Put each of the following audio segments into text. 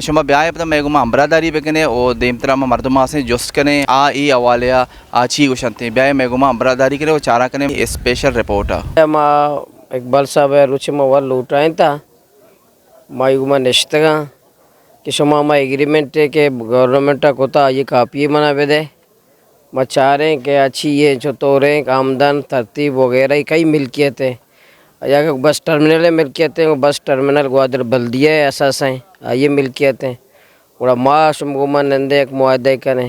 شما بیای پتا میگم امبراداری بکنه و دیمترا ما مردم آسن جست کنه ای اوالیا چی گوشنتی بیای میگم امبراداری کنه و چارا کنه اسپیشل رپورٹ ما اقبال صاحب روچ ما ور لوٹائیں تا ما یگما نشتگا کہ شما ما ایگریمنٹ ہے کہ گورنمنٹ کو تا یہ کاپی منا بده ما چاریں کہ اچھی یہ جو توریں آمدن ترتیب وغیرہ کئی ملکیت ہے یا کہ بس ٹرمینل ملکیت ہیں بس ٹرمینل گوادر بلدیہ اساس ہیں یہ ملکیت ہیں بڑا معاش مگوما نندے ایک معاہدہ کریں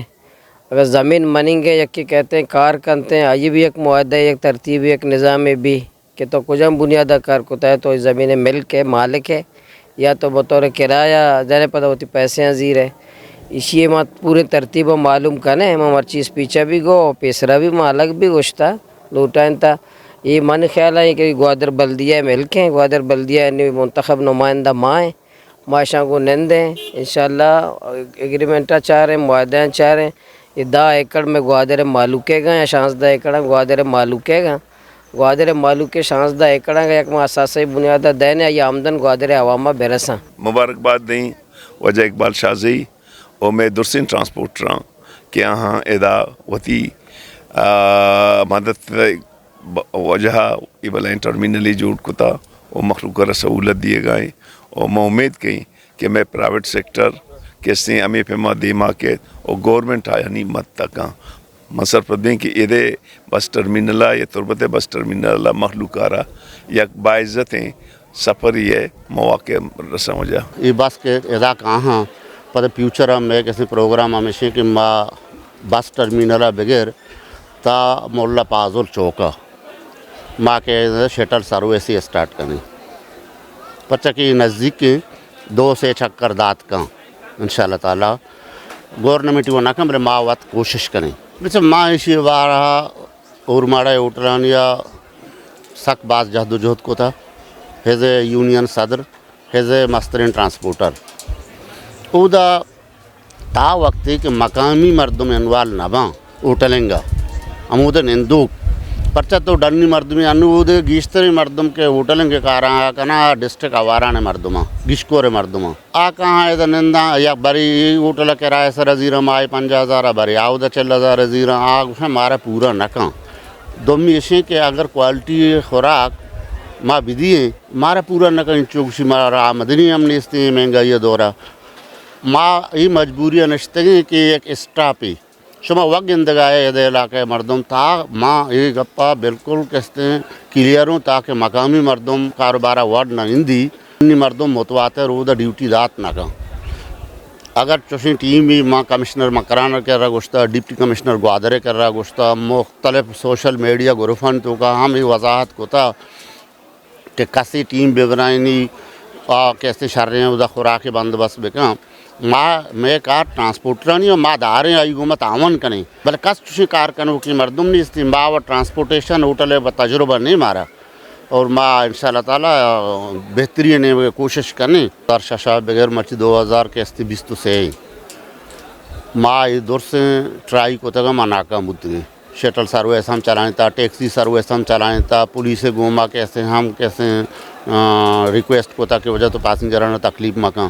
اگر زمین منیں گے یکی کہتے ہیں کار کرتے ہیں یہ بھی ایک معاہدہ ایک ترتیب ایک نظام بھی کہ تو کجم بنیادہ کار کوتا ہے تو زمین ملک ہے مالک ہے یا تو بطور کرایہ جانے پتہ ہوتی پیسے عزیر ہے اسی مت پورے ترتیب معلوم کریں ہم ہر چیز پیچھے بھی گو پیسرا بھی مالک بھی گوشتا لوٹائیں تا یہ من خیال ہے کہ گوادر بلدیہ ملک ہیں گوادر بلدیہ منتخب نمائندہ مائیں معاشاں کو نندیں انشاءاللہ ایگریمنٹا چاہ رہے ہیں معاہدہ چاہ رہے ہیں یہ 10 ایکڑ میں گوادر مالوکے گا یا 16 ایکڑ گوادر مالوکے گا گوادر مالوکے 16 ایکڑ گا یک اساسی بنیادہ دینے یا آمدن گوادر عوامہ برساں مبارکباد دیں وجہ اقبال شاذی اور میں درسن ٹرانسپورٹر ہاں کہ یہاں ادا وتی مدد وجہ ابلائن ٹرمینلی جوڑ کتا اور مخلوقہ سہولت دیے گئے اور میں امید کہیں کہ میں پرائیویٹ سیکٹر کیسے ہمیں پیما دیما کے اور گورنمنٹ آیا نہیں مت تک مصر پردیں کہ ادھے بس ٹرمینلہ یا تربت بس ٹرمینلہ مخلوقہ رہا یا باعزتیں سفر ہی ہے مواقع رسم ہو جا یہ بس کے ادا کہاں پر فیوچر میں کسی پروگرام ہمیشہ کہ بس ٹرمینلہ بغیر تا مولا پازل چوکا ماں کے شٹل سروس ہی اسٹارٹ کریں پچہ کی نزدیک 2 سے چکر دات کا انشاءاللہ تعالیٰ گورنمنٹ وہ نہ کم رہے ماں وقت کوشش کریں بچہ ماں اسی بارہ اور ماڑا اوٹران یا سک باز جہد و جہد کو تھا حیض یونین صدر حیض مسترین ٹرانسپورٹر او دا تا وقت کہ مقامی مردم انوال نباں اوٹلیں گا امود نندوک پرچہ تو ڈنی مردمی انود گیشتری مردم کے ہوٹلیں کے کارا کنا ڈسٹرک آواران مردما گشکور مردما کہاں ادھر نندا یا بری ہوٹل کرایہ سر زیرم آئے 50,000 بری آؤ 40,000 زیرم آگ ہمارا پورا نکاں دومی ایسے کہ اگر کوالٹی خوراک ماں بدیے مارا پورا نکاں چوکشی مارا آمدنی ہم نیستے مہنگائی دورہ ماں یہ مجبوری نشتگیں کہ ایک اسٹاپی شما وقت اندگائے ادھے علاقے مردم تا ماں یہ گپا بالکل کہتے ہیں کلیئروں تاکہ مقامی مردم کاروبارہ وارڈ نہ ہندی انہی مردم متواتر ہو دا ڈیوٹی دات نہ کہاں اگر چوشیں ٹیم بھی ماں کمشنر مکرانہ کر رہا گوشتا ڈپٹی کمشنر گوادرے کر رہا گوشتا مختلف سوشل میڈیا گروفن تو کا ہم یہ وضاحت کو تھا کہ کسی ٹیم بے بنائنی کیسے شر رہے ہیں ادھا خوراک بندوبست بکاں ماں میں کار ٹرانسپورٹرانی اور ماں داریں آئی گو مت تعاون کریں بلکہ کس چوشی کار کنو کی مردم نہیں اس ماں و ٹرانسپورٹیشن ہوٹل تجربہ نہیں مارا اور ماں انشاءاللہ تعالیٰ بہترین کوشش کریں ترشا شاہ بغیر مرچی 2000 کے استی 20 سے ماں یہ دور سے ٹرائی کو تگا ماں ناکام ہوتی گئی شٹل سروس ہم چلائیں تا ٹیکسی سروس ہم چلائیں تا پولیس گوما کیسے ہم کیسے ریکویسٹ کو تا کہ وجہ تو پاسنجرانہ تکلیف مکاں